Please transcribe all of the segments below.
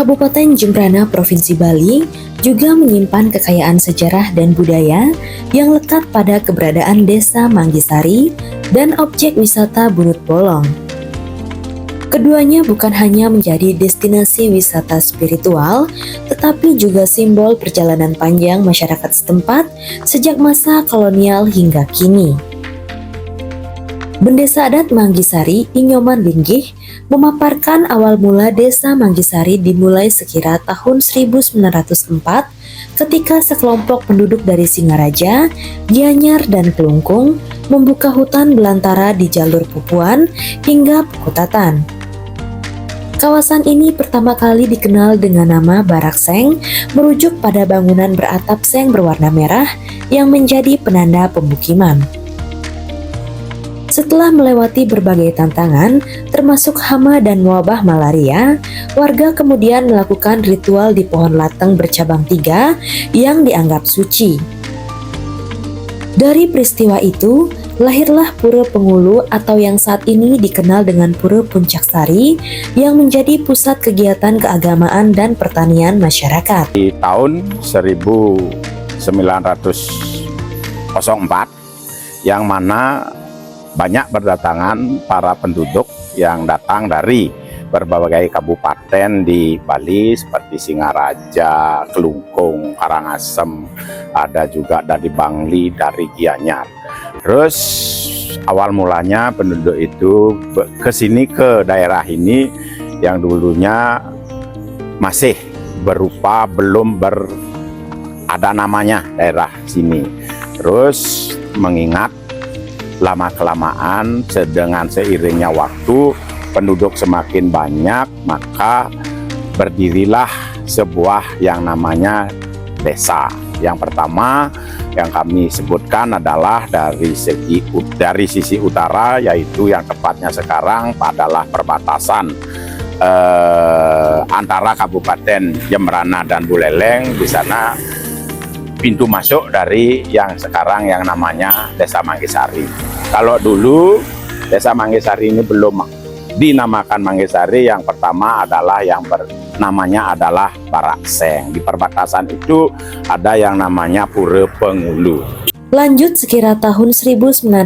Kabupaten Jembrana, Provinsi Bali juga menyimpan kekayaan sejarah dan budaya yang lekat pada keberadaan Desa Manggisari dan objek wisata Bunut Bolong. Keduanya bukan hanya menjadi destinasi wisata spiritual, tetapi juga simbol perjalanan panjang masyarakat setempat sejak masa kolonial hingga kini. Bendesa Adat Manggisari Inyoman Linggih memaparkan awal mula Desa Manggisari dimulai sekira tahun 1904 ketika sekelompok penduduk dari Singaraja, Gianyar, dan Kelungkung membuka hutan belantara di jalur Pupuan hingga Pukutatan. Kawasan ini pertama kali dikenal dengan nama Barak Seng, merujuk pada bangunan beratap seng berwarna merah yang menjadi penanda pemukiman. Setelah melewati berbagai tantangan, termasuk hama dan wabah malaria, warga kemudian melakukan ritual di pohon lateng bercabang 3 yang dianggap suci. Dari peristiwa itu, lahirlah Pura Pengulu atau yang saat ini dikenal dengan Pura Puncak Sari yang menjadi pusat kegiatan keagamaan dan pertanian masyarakat. Di tahun 1904 yang mana banyak berdatangan para penduduk yang datang dari berbagai kabupaten di Bali seperti Singaraja, Kelungkung, Karangasem, ada juga dari Bangli, dari Gianyar. Terus awal mulanya penduduk itu ke sini, ke daerah ini yang dulunya masih berupa belum ada namanya daerah sini. Terus mengingat lama-kelamaan dengan seiringnya waktu penduduk semakin banyak, maka berdirilah sebuah yang namanya desa. Yang pertama yang kami sebutkan adalah dari sisi utara, yaitu yang tepatnya sekarang adalah perbatasan antara Kabupaten Jembrana dan Buleleng. Di sana pintu masuk dari yang sekarang yang namanya Desa Manggisari. Kalau dulu Desa Manggisari ini belum dinamakan Manggisari, yang pertama adalah yang namanya adalah Barak Seng. Di perbatasan itu ada yang namanya Pura Pengulu. Lanjut sekira tahun 1918,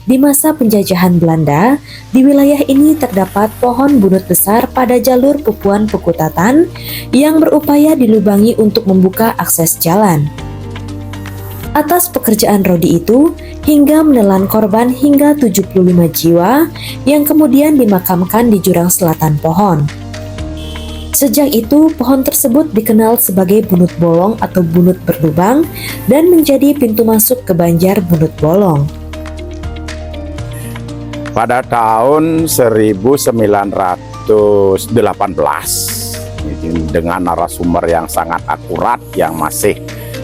di masa penjajahan Belanda, di wilayah ini terdapat pohon bunut besar pada jalur Pupuan Pukutatan yang berupaya dilubangi untuk membuka akses jalan. Atas pekerjaan Rodi itu, hingga menelan korban hingga 75 jiwa yang kemudian dimakamkan di jurang selatan pohon. Sejak itu, pohon tersebut dikenal sebagai Bunut Bolong atau Bunut Berlubang dan menjadi pintu masuk ke Banjar Bunut Bolong. Pada tahun 1918, dengan narasumber yang sangat akurat yang masih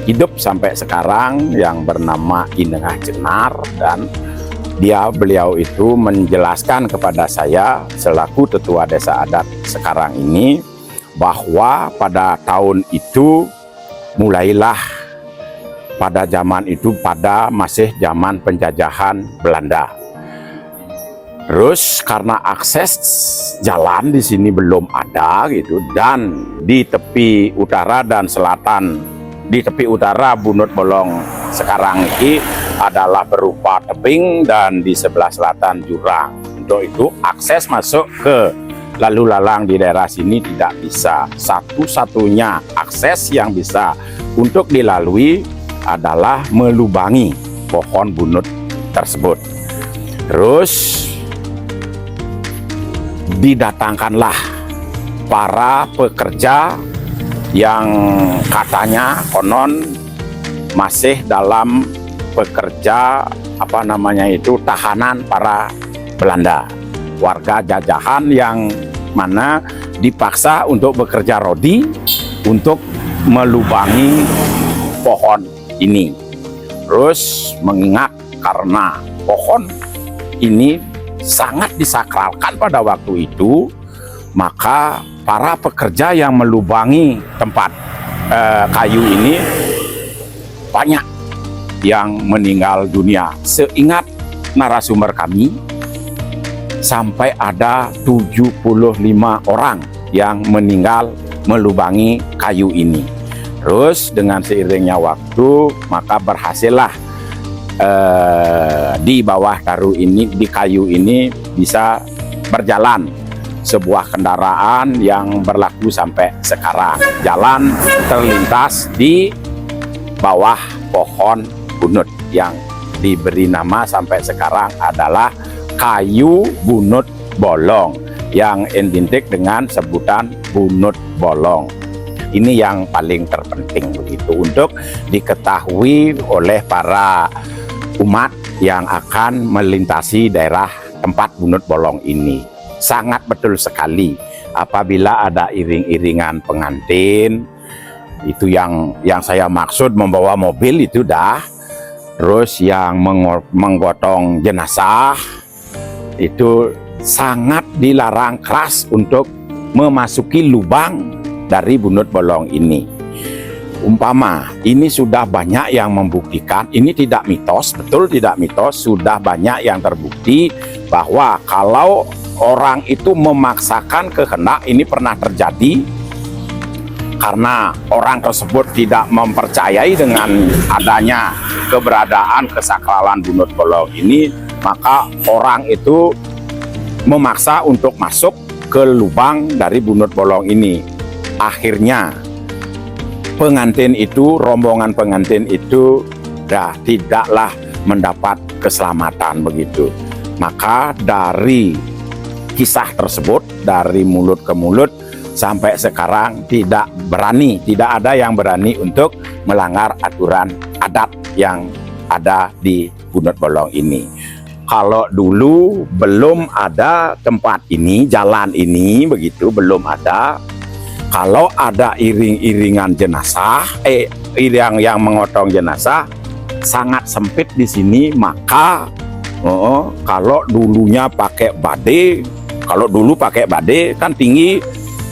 hidup sampai sekarang yang bernama Inengah Jenar, dan beliau itu menjelaskan kepada saya selaku Tetua Desa Adat sekarang ini bahwa pada tahun itu mulailah pada zaman itu masih zaman penjajahan Belanda. Terus karena akses jalan di sini belum ada gitu, dan di tepi utara dan selatan, di tepi utara Bunut Bolong sekarang ini adalah berupa tebing dan di sebelah selatan jurang. Untuk itu akses masuk ke lalu lalang di daerah sini tidak bisa. Satu-satunya akses yang bisa untuk dilalui adalah melubangi pohon bunut tersebut. Terus didatangkanlah para pekerja yang katanya konon masih dalam pekerja tahanan para Belanda, warga jajahan yang mana dipaksa untuk bekerja rodi untuk melubangi pohon ini. Terus mengingat karena pohon ini sangat disakralkan pada waktu itu, maka para pekerja yang melubangi tempat kayu ini banyak yang meninggal dunia. Seingat narasumber kami, sampai ada 75 orang yang meninggal melubangi kayu ini. Terus dengan seiringnya waktu maka berhasillah di bawah di kayu ini bisa berjalan sebuah kendaraan yang berlaku sampai sekarang. Jalan terlintas di bawah pohon bunut yang diberi nama sampai sekarang adalah kayu bunut bolong yang identik dengan sebutan bunut bolong. Ini yang paling terpenting begitu untuk diketahui oleh para umat yang akan melintasi daerah tempat bunut bolong ini. Sangat betul sekali apabila ada iring-iringan pengantin, itu yang saya maksud membawa mobil itu dah. Terus yang menggotong jenazah itu sangat dilarang keras untuk memasuki lubang dari bunut bolong ini. Umpama ini sudah banyak yang membuktikan, ini tidak mitos, betul tidak mitos, sudah banyak yang terbukti bahwa kalau orang itu memaksakan kehendak, ini pernah terjadi karena orang tersebut tidak mempercayai dengan adanya keberadaan kesakralan bunut bolong ini, maka orang itu memaksa untuk masuk ke lubang dari bunut bolong ini. Akhirnya pengantin itu, rombongan pengantin itu tidaklah mendapat keselamatan begitu. Maka dari kisah tersebut, dari mulut ke mulut sampai sekarang tidak ada yang berani untuk melanggar aturan adat yang ada di bunut bolong ini. Kalau dulu belum ada tempat ini, jalan ini begitu, belum ada. Kalau ada iring-iringan jenazah, yang mengotong jenazah sangat sempit di sini, maka kalau dulunya pakai bade, kalau dulu pakai bade kan tinggi,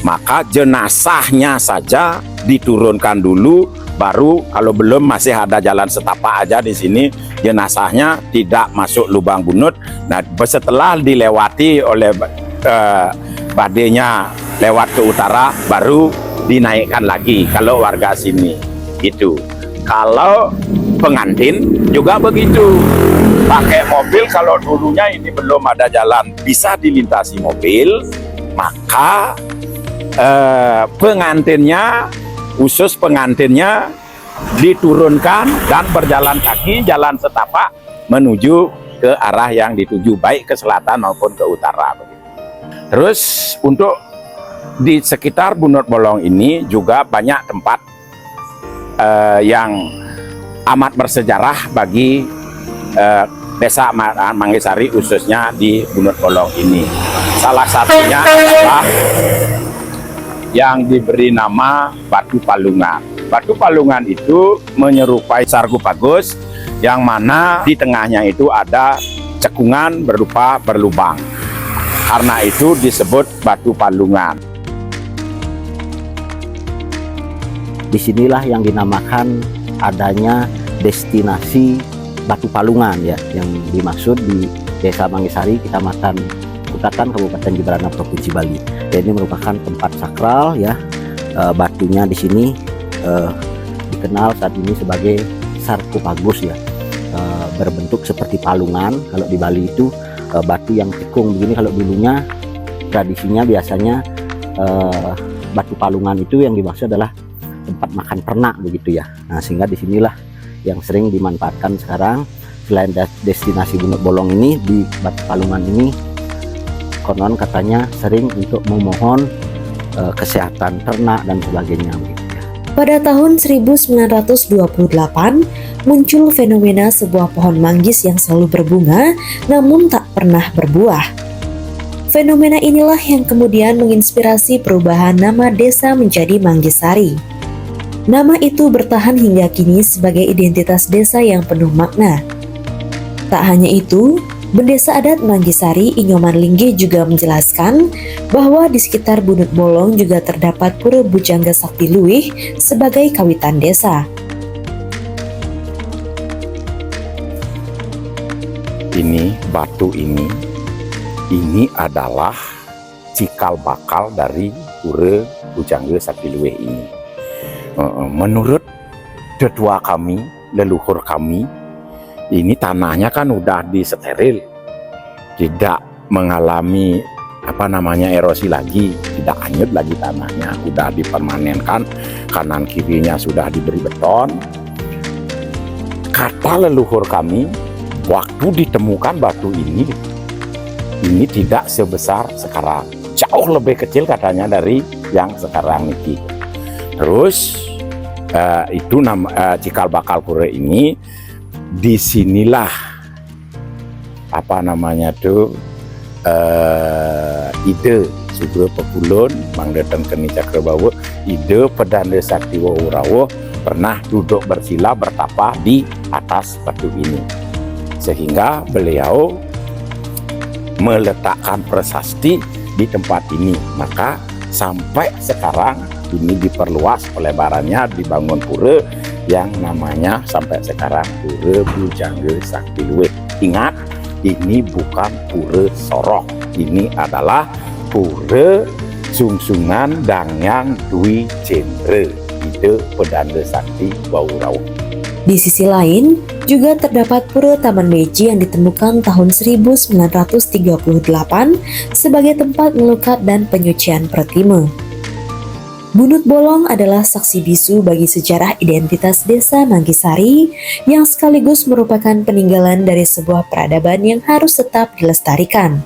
maka jenazahnya saja diturunkan dulu, baru kalau belum masih ada jalan setapak aja di sini, jenazahnya tidak masuk lubang bunut. Nah, setelah dilewati oleh badenya lewat ke utara, baru dinaikkan lagi kalau warga sini itu. Kalau pengantin juga begitu, pakai mobil. Kalau dulunya ini belum ada jalan bisa dilintasi mobil, maka pengantinnya, khusus pengantinnya diturunkan dan berjalan kaki, jalan setapak menuju ke arah yang dituju, baik ke selatan maupun ke utara. Terus untuk di sekitar bunut bolong ini juga banyak tempat yang amat bersejarah bagi desa Manggisari, khususnya di bunut bolong ini. Salah satunya adalah yang diberi nama Batu Palungan. Batu Palungan itu menyerupai sarkofagus yang mana di tengahnya itu ada cekungan berupa berlubang. Karena itu disebut Batu Palungan. Disinilah yang dinamakan adanya destinasi Batu Palungan ya, yang dimaksud di Desa Manggisari, Kecamatan Kutatan, Kabupaten Jemberana, Provinsi Bali. Dan ini merupakan tempat sakral ya. Batunya di sini dikenal saat ini sebagai sarkofagus ya, berbentuk seperti palungan. Kalau di Bali itu batu yang cekung begini. Kalau dulunya tradisinya biasanya Batu Palungan itu yang dimaksud adalah tempat makan ternak begitu ya. Nah, sehingga disinilah yang sering dimanfaatkan sekarang. Selain destinasi bunut bolong ini, di Batu Palungan ini konon katanya sering untuk memohon kesehatan ternak dan sebagainya begitu ya. Pada tahun 1928 muncul fenomena sebuah pohon manggis yang selalu berbunga namun tak pernah berbuah. Fenomena inilah yang kemudian menginspirasi perubahan nama desa menjadi Manggisari. Nama itu bertahan hingga kini sebagai identitas desa yang penuh makna. Tak hanya itu, Bendesa Adat Manggisari Inyoman Lingge juga menjelaskan bahwa di sekitar bunut bolong juga terdapat Pura Bujangga Sakti Luwih sebagai kawitan desa. Ini batu ini ini adalah cikal bakal dari Pura Bujangga Sakti Luwih ini. Menurut tetua kami, leluhur kami, ini tanahnya kan udah disteril, tidak mengalami erosi lagi, tidak hanyut lagi tanahnya, udah dipermanenkan, kanan kirinya sudah diberi beton. Kata leluhur kami, waktu ditemukan batu ini tidak sebesar sekarang, jauh lebih kecil katanya dari yang sekarang ini. Terus itu cikal bakal pura ini, disinilah ide Sugro Pekulun Mangdeteng Keni Cakrabawa, ide Pedanda Sakti Wawurawa pernah duduk bersila bertapa di atas batu ini, sehingga beliau meletakkan prasasti di tempat ini. Maka sampai sekarang ini diperluas pelebarannya, dibangun pura yang namanya sampai sekarang Pura Bujangga Sakti Luwih. Ingat, ini bukan Pura Sorong, ini adalah Pura Sungsungan Dangyang Dwi Cendre, ide Pedanda Sakti Wawurawa. Di sisi lain, juga terdapat Pura Taman Beji yang ditemukan tahun 1938 sebagai tempat melukat dan penyucian pratima. Bunut Bolong adalah saksi bisu bagi sejarah identitas desa Manggisari yang sekaligus merupakan peninggalan dari sebuah peradaban yang harus tetap dilestarikan.